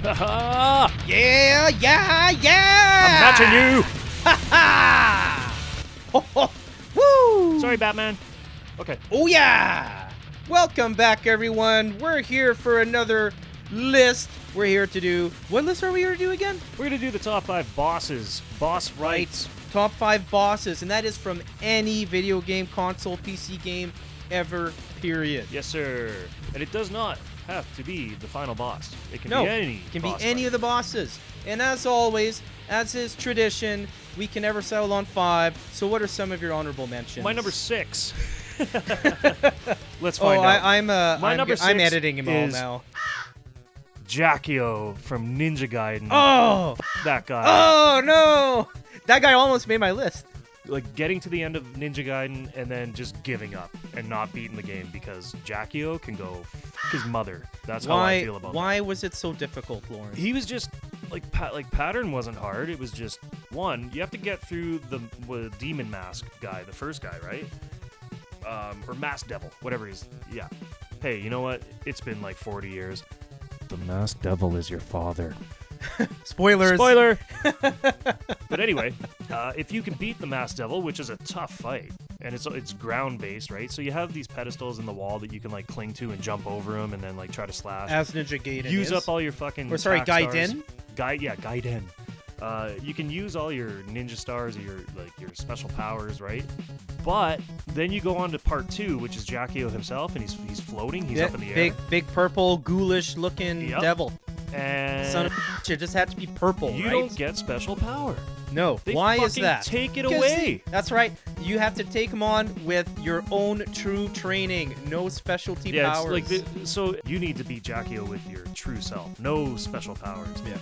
Yeah, yeah, yeah! I'm catching you! Ha ha! Woo! Sorry, Batman. Okay. Oh yeah! Welcome back, everyone. We're here for another list. We're here to do... What list are we here to do again? We're going to do the top 5 bosses. Boss rights. Top 5 bosses, and that is from any video game, console, PC game ever, period. Yes, sir. And it does not have to be the final boss. It can be any it can boss be any fight. of the bosses. And as always, as is tradition, we can never settle on 5. So what are some of your honorable mentions? My number 6. Let's find out. I'm editing him all now. Jackio from Ninja Gaiden. Oh! That guy. Oh, no! That guy almost made my list. Like, getting to the end of Ninja Gaiden and then just giving up and not beating the game because Jackio can go f his mother. That's how I feel about Why was it so difficult, Loren? He was just, like pattern wasn't hard. It was just, one, you have to get through the Demon Mask guy, the first guy, right? Or Mask Devil, whatever he's, yeah. Hey, you know what? It's been like 40 years. The Masked Devil is your father. Spoilers. Spoiler! But anyway, if you can beat the Masked Devil, which is a tough fight, and it's ground-based, right? So you have these pedestals in the wall that you can, like, cling to and jump over them and then, like, try to slash. As Ninja Gaiden Use up all your fucking Gaiden? Gaiden. You can use all your ninja stars or your special powers, right? But then you go on to part 2, which is Jackio himself, and he's floating. He's up in the air. Big purple, ghoulish-looking devil. And Son of a bitch, it just had to be purple, you right? don't get special power. No. They Why is fucking that? take it 'Cause away. That's right. You have to take them on with your own true training. No specialty powers. It's like so you need to beat Jackio with your true self. No special powers. Yeah.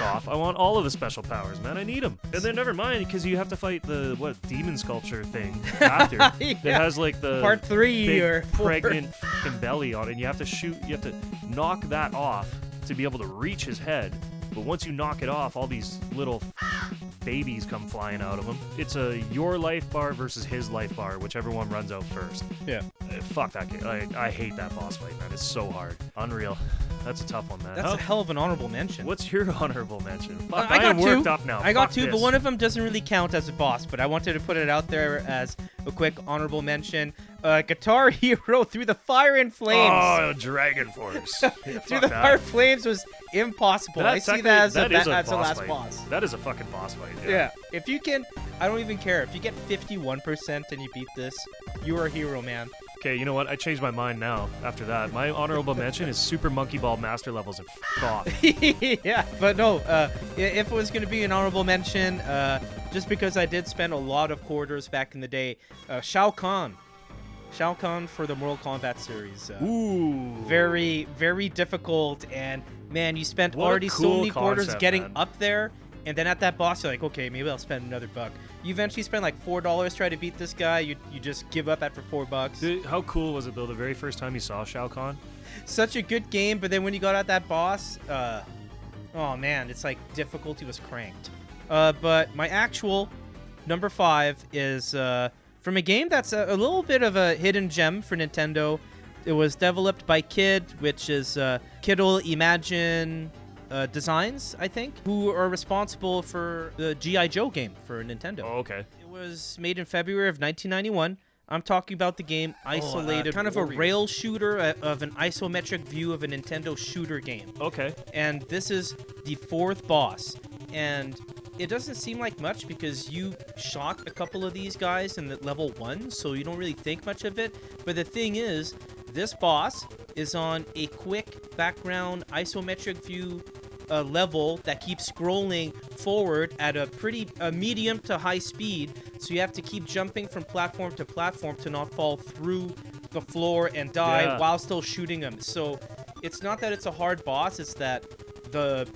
Off. I want all of his special powers, man. I need them. And then never mind, because you have to fight the demon sculpture thing after. Yeah. It has like the part 3 big or 4. pregnant fucking belly on it. And you have to shoot. You have to knock that off to be able to reach his head. But once you knock it off, all these little babies come flying out of him. It's your life bar versus his life bar, whichever one runs out first. Yeah. Fuck that game. I hate that boss fight, man. It's so hard. Unreal. That's a tough one, man. That's a hell of an honorable mention. What's your honorable mention? Fuck, I am got worked two. up now. I got Fuck 2, this. but one of them doesn't really count as a boss, but I wanted to put it out there as a quick honorable mention. Guitar Hero Through the Fire and Flames. Oh, Dragon Force. Yeah, Through the Fire and Flames was impossible. I see that as a last fight. boss. That is a fucking boss fight. Yeah. If you can, I don't even care. If you get 51% and you beat this, you are a hero, man. Okay, you know what? I changed my mind now after that. My honorable mention is Super Monkey Ball Master Levels and f off. Yeah, but no, if it was going to be an honorable mention, just because I did spend a lot of quarters back in the day, Shao Kahn. Shao Kahn for the Mortal Kombat series. Ooh. Very, very difficult, and man, you spent What a already so cool many quarters concept, getting man. up there, and then at that boss, you're like, okay, maybe I'll spend another $1. You eventually spend like $4 trying to beat this guy. You just give up after $4. Dude, how cool was it, though, the very first time you saw Shao Kahn? Such a good game, but then when you got at that boss, oh man, it's like difficulty was cranked. But my actual number 5 is from a game that's a little bit of a hidden gem for Nintendo. It was developed by Kid, which is Kid'll Imagine Designs, I think, who are responsible for the G.I. Joe game for Nintendo. Oh, okay. It was made in February of 1991. I'm talking about the game Isolated, kind of a rail shooter of an isometric view of a Nintendo shooter game. Okay. And this is the 4th boss. And it doesn't seem like much because you shot a couple of these guys in the level 1, so you don't really think much of it. But the thing is, this boss is on a quick background isometric view level that keeps scrolling forward at a pretty medium to high speed, so you have to keep jumping from platform to platform to not fall through the floor and die while still shooting them. So it's not that it's a hard boss, it's that the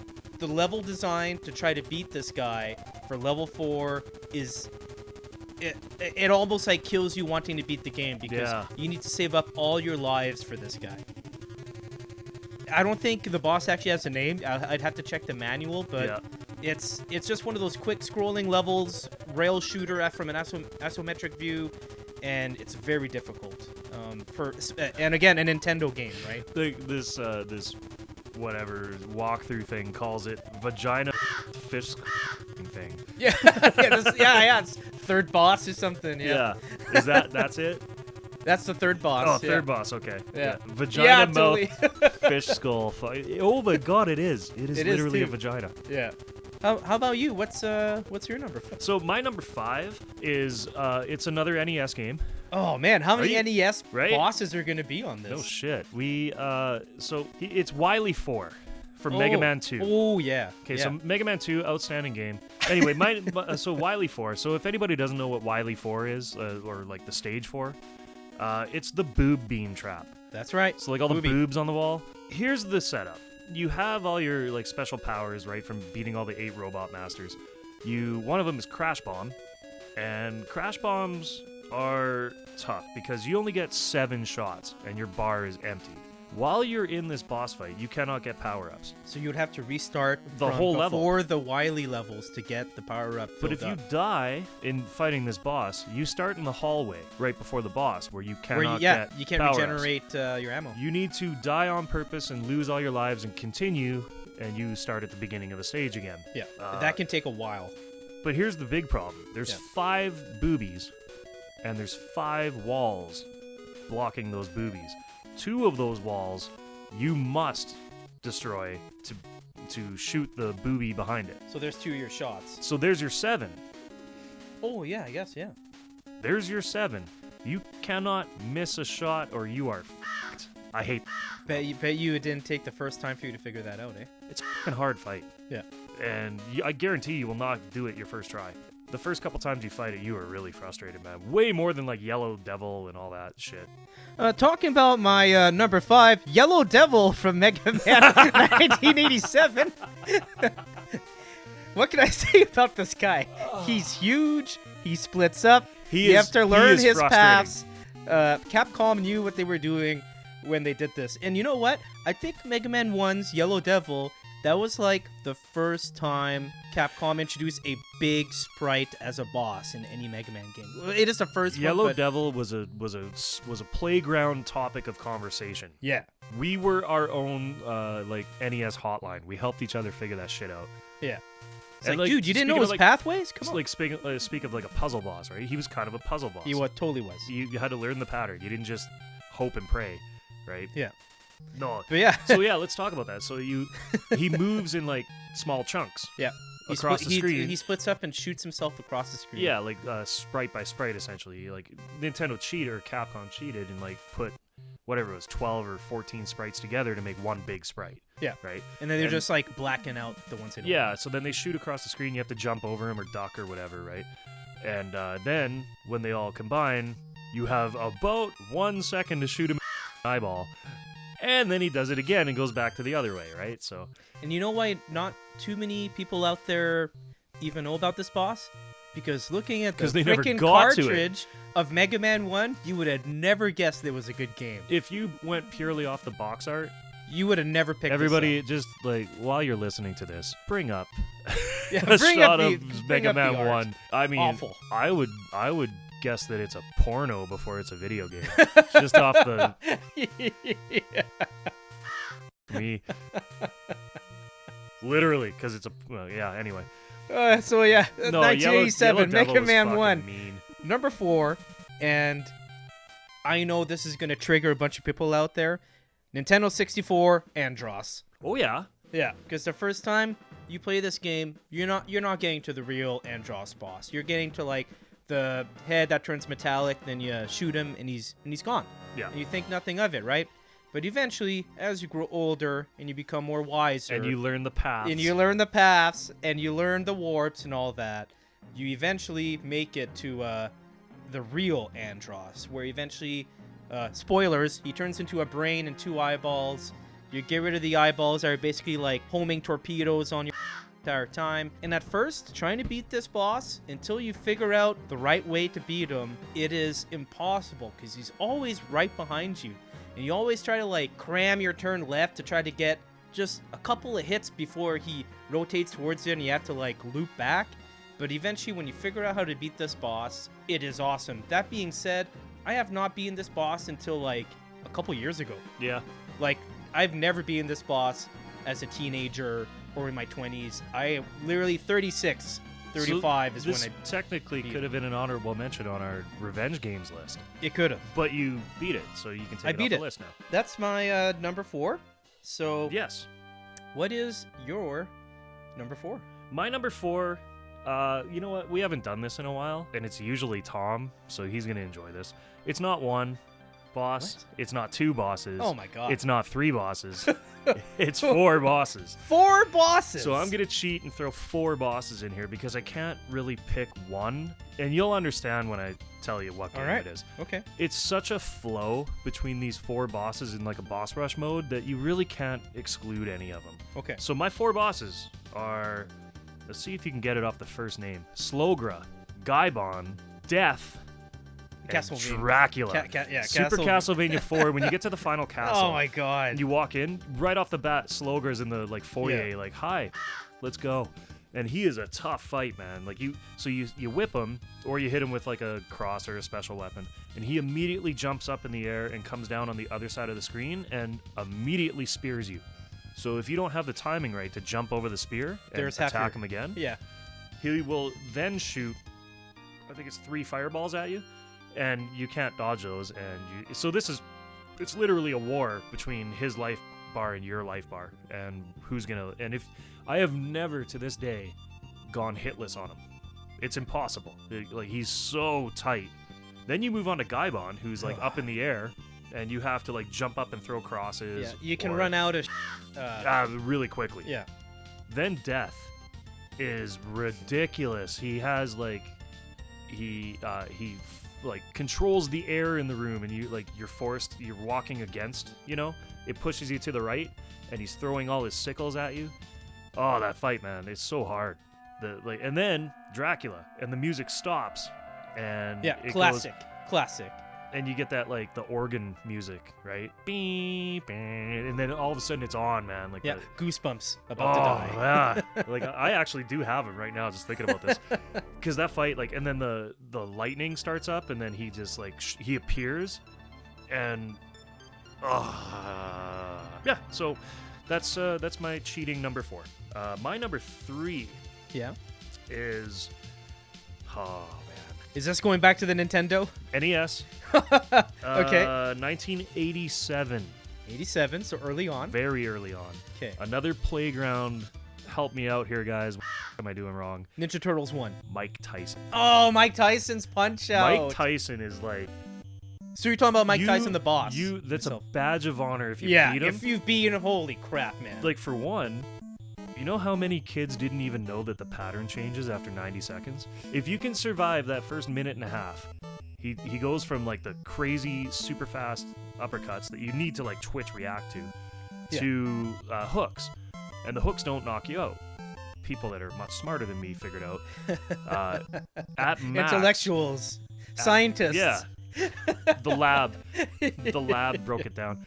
level design to try to beat this guy for level 4 is it almost like kills you wanting to beat the game because you need to save up all your lives for this guy. I don't think the boss actually has a name. I'd have to check the manual, but it's just one of those quick scrolling levels, rail shooter from an isometric view, and it's very difficult. And again, a Nintendo game, right? This whatever walkthrough thing calls it vagina fish thing. Yeah, it's third boss or something. Yeah, That's it? that's the third boss. Oh, third boss. Okay. Yeah. Vagina Yeah, mouth totally. fish skull. Oh my god, it is. It is literally a too. vagina. Yeah. How about you? What's your number? So my number 5 is it's another NES game. Oh man, how many NES right? bosses are gonna be on this? No shit. It's Wily 4 from Mega Man 2. Oh yeah. Okay, yeah. so Mega Man 2, outstanding game. Anyway, so Wily 4. So if anybody doesn't know what Wily 4 is, or like the stage 4, it's the boob beam trap. That's right. So like all the boobs on the wall. Here's the setup. You have all your like special powers, right, from beating all the 8 robot masters. One of them is Crash Bomb, and Crash Bombs are tough because you only get 7 shots and your bar is empty. While you're in this boss fight, you cannot get power-ups. So you would have to restart the whole level before the Wily levels to get the power-up. But if you die in fighting this boss, you start in the hallway right before the boss where you cannot get you can't power-ups. regenerate your ammo. You need to die on purpose and lose all your lives and continue, and you start at the beginning of the stage again. Yeah, that can take a while. But here's the big problem. There's 5 boobies, and there's 5 walls blocking those boobies. 2 of those walls you must destroy to shoot the boobie behind it. So there's 2 of your shots. So there's your 7. Oh yeah, I guess, yeah. There's your 7. You cannot miss a shot or you are f***ed. I hate Bet you it didn't take the first time for you to figure that out, eh? It's a fucking hard fight. Yeah. And I guarantee you will not do it your first try. The first couple times you fight it, you are really frustrated, man. Way more than like Yellow Devil and all that shit. Talking about my number 5, Yellow Devil from Mega Man 1987. What can I say about this guy? He's huge. He splits up. You have to learn his paths. Capcom knew what they were doing when they did this. And you know what? I think Mega Man 1's Yellow Devil, that was like the first time Capcom introduced a big sprite as a boss in any Mega Man game. It is the first Yellow one, Devil was a playground topic of conversation. Yeah. We were our own like NES hotline. We helped each other figure that shit out. Yeah. It's And, like, dude, you didn't know speaking his of, pathways? Come It's on. like speak of like a puzzle boss, right? He was kind of a puzzle boss. He totally was. You had to learn the pattern. You didn't just hope and pray, right? Yeah. No. But yeah. So yeah, let's talk about that. So he moves in like small chunks. Yeah. Across the screen. He splits up and shoots himself across the screen. Yeah, like sprite by sprite, essentially. Like Nintendo cheated or Capcom cheated and like put whatever it was, 12 or 14 sprites together to make one big sprite. Yeah. Right. And then they're just like blacking out the ones they don't. Yeah. So then they shoot across the screen. You have to jump over them or duck or whatever, right? And then when they all combine, you have about 1 second to shoot him in the eyeball. And then he does it again and goes back to the other way, right? So. And you know why not too many people out there even know about this boss? Because looking at the freaking cartridge of Mega Man 1, you would have never guessed it was a good game. If you went purely off the box art, you would have never picked everybody this just like while you're listening to this, bring up yeah, a bring shot up of Mega Man 1. I mean, awful. I would guess that it's a porno before it's a video game. Just off the me. Literally, because it's a yeah. Anyway, so yeah, no, 1987 Yellow Mega Man was 1, mean. number 4, and I know this is gonna trigger a bunch of people out there. Nintendo 64 Andross. Oh yeah, yeah. Because the first time you play this game, you're not getting to the real Andross boss. You're getting to like the head that turns metallic. Then you shoot him, and he's gone. Yeah. And you think nothing of it, right? But eventually, as you grow older and you become more wiser, and you learn the paths, and you learn the warps and all that, you eventually make it to the real Andross, where eventually, spoilers, he turns into a brain and 2 eyeballs. You get rid of the eyeballs that are basically like homing torpedoes on your entire time. And at first, trying to beat this boss, until you figure out the right way to beat him, it is impossible because he's always right behind you. And you always try to like cram your turn left to try to get just a couple of hits before he rotates towards you and you have to like loop back. But eventually when you figure out how to beat this boss, it is awesome. That being said, I have not beaten this boss until like a couple years ago. Yeah. Like I've never beaten this boss as a teenager or in my 20s. I literally 36, 35 so is this when I technically beat could it. have been an honorable mention on our revenge games list, It could have. but you beat it, so you can I take it beat off it. the list now. That's my number 4. So Yes. what is your number 4? My number 4, you know what? We haven't done this in a while, and it's usually Tom, so he's going to enjoy this. It's not one boss. What? It's not 2 bosses. Oh my god. It's not 3 bosses. It's 4 bosses. 4 bosses. So I'm going to cheat and throw 4 bosses in here because I can't really pick one, and you'll understand when I tell you what game All right. it is. Okay. It's such a flow between these 4 bosses in like a boss rush mode that you really can't exclude any of them. Okay. So my 4 bosses are, let's see if you can get it off the first name: Slogra, Gaibon, Death, and Castlevania. Dracula. Super Castlevania 4. When you get to the final castle, Oh my god. and you walk in, right off the bat, Slogra's in the like foyer, Yeah. like, "Hi, let's go." And he is a tough fight, man. Like you whip him, or you hit him with like a cross or a special weapon, and he immediately jumps up in the air and comes down on the other side of the screen and immediately spears you. So if you don't have the timing right to jump over the spear and There's half attack your- him again, Yeah. he will then shoot, I think it's 3 fireballs at you, and you can't dodge those. And so it's literally a war between his life bar and your life bar, and who's gonna. And if I have never to this day gone hitless on him, it's impossible. Like he's so tight. Then you move on to Gaibon, who's like up in the air, and you have to like jump up and throw crosses. Yeah. You can or- run out of really quickly. yeah. Then Death is ridiculous. He has like he like controls the air in the room, and you're walking against, it pushes you to the right, and he's throwing all his sickles at you. Oh, that fight, man, it's so hard. And then Dracula, and the music stops, and Yeah, it classic. goes, Classic. and you get that like the organ music, right? Beep, and then all of a sudden it's on, man. Like Yeah, the, goosebumps about to die. yeah. Like I actually do have it right now, just thinking about this, because that fight, like, and then the lightning starts up, and then he just like he appears, and yeah. So that's my cheating number 4. My number 3 Yeah. is Is this going back to the Nintendo? NES. Okay. 1987. 87, so early on. Very early on. Okay. Another playground. Help me out here, guys. What am I doing wrong? Ninja Turtles 1. Mike Tyson. Oh, Mike Tyson's Punch Out. Mike Tyson is like So you're talking about Mike you- Tyson, the boss. That's himself. a badge of honor if you Yeah, beat him. if you've beaten him, holy crap, man. Like, for one, you know how many kids didn't even know that the pattern changes after 90 seconds? If you can survive that first minute and a half, he goes from like the crazy super fast uppercuts that you need to like twitch react to hooks, and the hooks don't knock you out. People that are much smarter than me figured out at max, Intellectuals, scientists. yeah, the lab broke it down.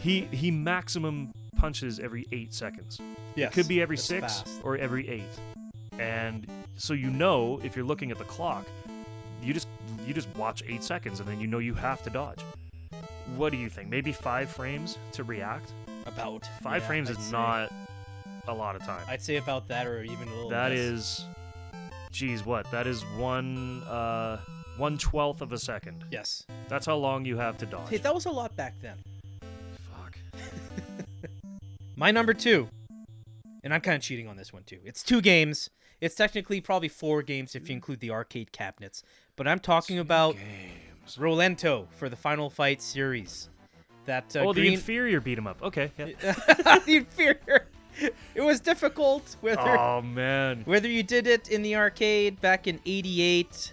He maximum punches every 8 seconds. Yes, It could be every that's 6 fast. or every 8. And so if you're looking at the clock, you just watch 8 seconds, and then you have to dodge. What do you think? Maybe 5 frames to react? About 5 frames I'd is say. not a lot of time. I'd say about that, or even a little. That less. is, geez, what? That is 1/12 of a second. Yes. That's how long you have to dodge. Hey, that was a lot back then. Fuck. My number 2, and I'm kind of cheating on this one too. It's 2 games. It's technically probably 4 games if you include the arcade cabinets. But I'm talking about Games. Rolento for the Final Fight series. That The green. inferior beat 'em up. Okay. Yeah. The inferior. It was difficult Oh man. whether you did it in the arcade back in '88,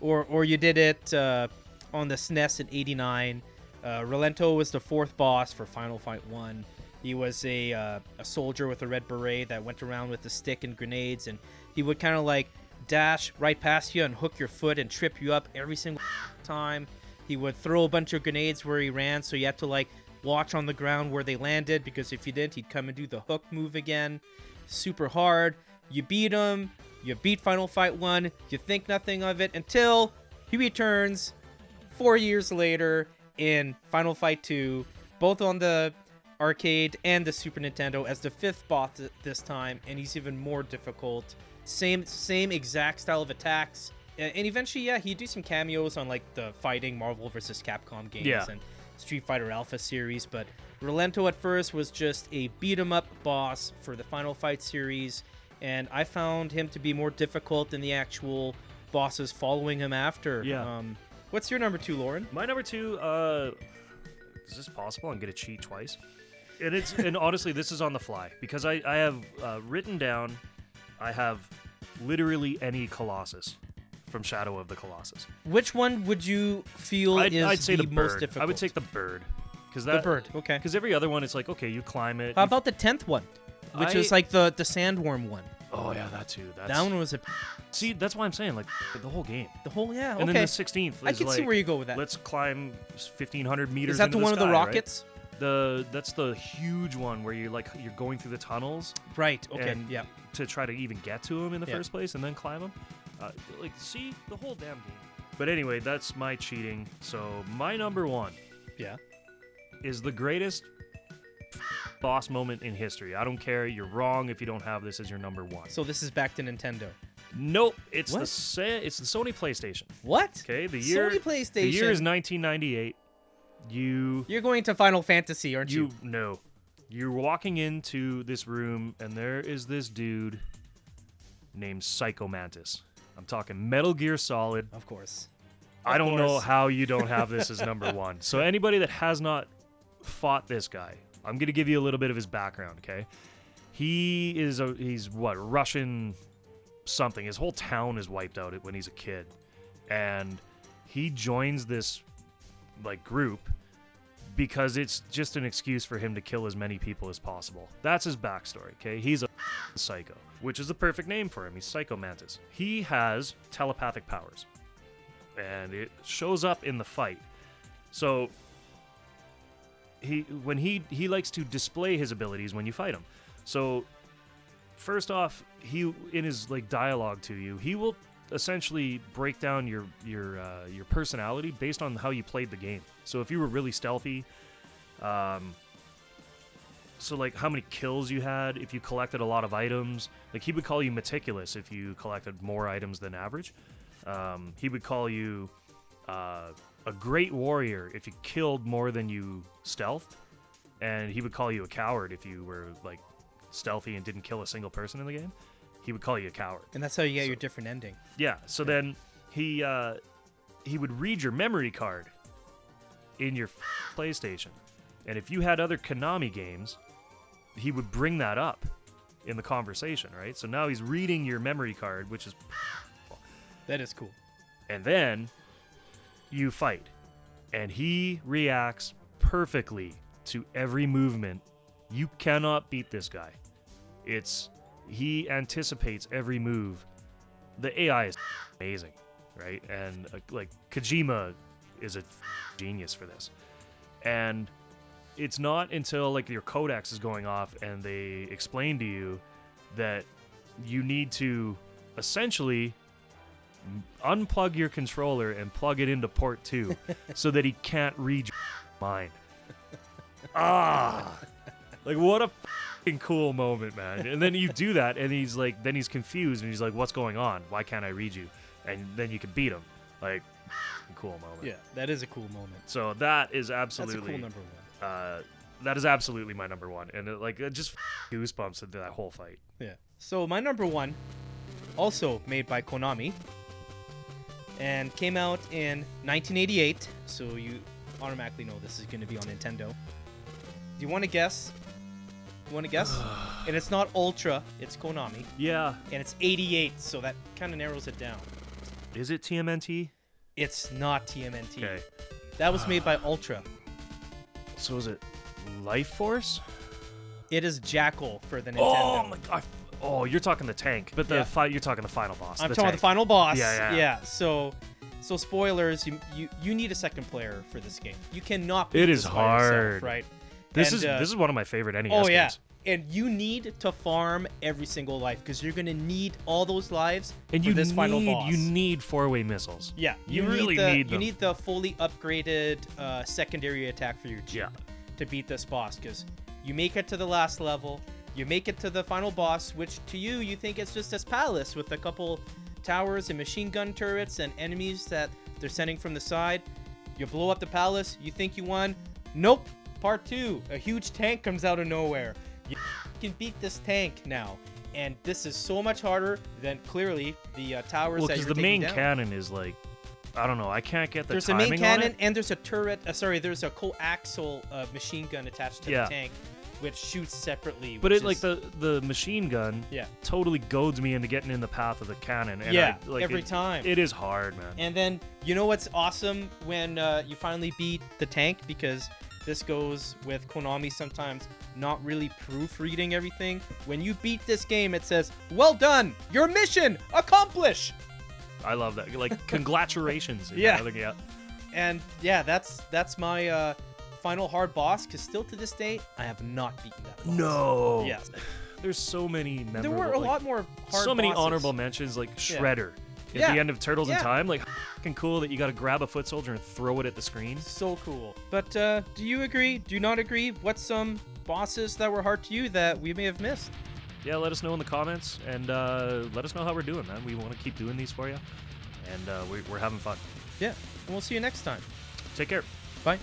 or you did it on the Snes in '89. Rolento was the 4th boss for Final Fight 1. He was a soldier with a red beret that went around with a stick and grenades, and he would kind of like dash right past you and hook your foot and trip you up every single time. He would throw a bunch of grenades where he ran, so you had to like watch on the ground where they landed, because if you didn't, he'd come and do the hook move again. Super hard. You beat him. You beat Final Fight 1. You think nothing of it until he returns 4 years later in Final Fight 2, both on the arcade and the Super Nintendo as the 5th boss this time, and he's even more difficult. Same exact style of attacks. And eventually, yeah, he'd do some cameos on like the fighting Marvel vs. Capcom games and Street Fighter Alpha series, but Rolento at first was just a beat-em-up boss for the Final Fight series, and I found him to be more difficult than the actual bosses following him after. Yeah. What's your number 2, Loren? My number 2, is this possible? I'm going to cheat twice. And honestly, this is on the fly, because I have written down, I have literally any Colossus from Shadow of the Colossus. Which one would you feel I'd say the most bird. difficult? I would take the bird. The bird, okay. Because every other one, it's like, okay, you climb it. How about the 10th one? Which is like the sandworm one. Oh, yeah, that too. That one was a... See, that's why I'm saying, like, the whole game. The whole, yeah, okay. And then the 16th is I can see where you go with that. Let's climb 1,500 meters Is that into the one sky, of the rockets? Right? That's the huge one where you're going through the tunnels. Right, okay, and yeah. To try to even get to them in the first place and then climb them. See, the whole damn game. But anyway, that's my cheating. So my number 1 is the greatest boss moment in history. I don't care. You're wrong if you don't have this as your number 1. So this is back to Nintendo. Nope, it's What? the Sony PlayStation. What? Okay, the year Sony PlayStation. The year is 1998. You're going to Final Fantasy, aren't you? No. You're walking into this room, and there is this dude named Psycho Mantis. I'm talking Metal Gear Solid. Of course. I don't know how you don't have this as number 1. So anybody that has not fought this guy, I'm going to give you a little bit of his background, okay? He's Russian something. His whole town is wiped out when he's a kid. And he joins this like group because it's just an excuse for him to kill as many people as possible. That's his backstory, okay? He's a psycho, which is the perfect name for him. He's Psycho Mantis. He has telepathic powers, and it shows up in the fight. So he likes to display his abilities when you fight him. So first off, he in his like dialogue to you, he will essentially break down your personality based on how you played the game. So if you were really stealthy, so like how many kills you had, if you collected a lot of items, like he would call you meticulous if you collected more items than average. He would call you a great warrior if you killed more than you stealthed, and he would call you a coward if you were like stealthy and didn't kill a single person in the game. He would call you a coward. And that's how you get your different ending. Yeah, so then he would read your memory card in your PlayStation. And if you had other Konami games, he would bring that up in the conversation, right? So now he's reading your memory card, which is... That is cool. And then you fight. And he reacts perfectly to every movement. You cannot beat this guy. He anticipates every move. The AI is amazing, right? And like Kojima is a genius for this. And it's not until like your codex is going off and they explain to you that you need to essentially unplug your controller and plug it into port 2 so that he can't read your mind. Like what a cool moment, man. And then you do that and he's confused and he's like, what's going on? Why can't I read you? And then you can beat him. Like, cool moment. Yeah, that is a cool moment. So that is absolutely... That's a cool number 1. That is absolutely my number 1. And it just goosebumps into that whole fight. Yeah. So my number 1, also made by Konami, and came out in 1988. So you automatically know this is going to be on Nintendo. Do you want to guess? And it's not Ultra, it's Konami. Yeah. And it's 88, so that kind of narrows it down. Is it TMNT? It's not TMNT. Okay. That was made by Ultra. So is it Life Force? It is Jackal for the Nintendo. Oh my god. Oh, you're talking the tank, but you're talking the final boss. I'm talking about the final boss. Yeah. So spoilers, you need a second player for this game. You cannot beat it this is by hard, yourself, right? This is one of my favorite NES games. Oh yeah. And you need to farm every single life because you're gonna need all those lives for this final boss. You need 4-way missiles. Yeah, you really need them. You need the fully upgraded secondary attack for your Jeep to beat this boss because You make it to the last level. You make it to the final boss, which to you, you think it's just this palace with a couple towers and machine gun turrets and enemies that they're sending from the side. You blow up the palace. You think you won. Nope. Part 2. A huge tank comes out of nowhere. You can beat this tank now. And this is so much harder than clearly the towers Well, that because you're the taking main down. cannon is like, I don't know. I can't get the There's a timing main cannon on it. and there's a turret. There's a coaxial machine gun attached to Yeah. the tank, which shoots separately. But which it like is- the machine gun Yeah. totally goads me into getting in the path of the cannon. And Yeah, I, like, every time. It is hard, man. And then you know what's awesome when you finally beat the tank, because this goes with Konami sometimes not really proofreading everything. When you beat this game, it says, "Well done, your mission accomplished." I love that. Like, congratulations. you Yeah. know, like, yeah. And yeah, that's my final hard boss. Because still to this day, I have not beaten that boss. No. Yes. There's so many memorable. There were a like, lot more hard so many bosses. honorable mentions, like Yeah. Shredder at Yeah. the end of Turtles in Yeah. Time. Like, fucking cool that you got to grab a foot soldier and throw it at the screen. So cool. But do you agree? Do you not agree? What's some bosses that were hard to you that we may have missed? Yeah, let us know in the comments and let us know how we're doing, man. We want to keep doing these for you, and we're having fun. Yeah. And we'll see you next time. Take care. Bye.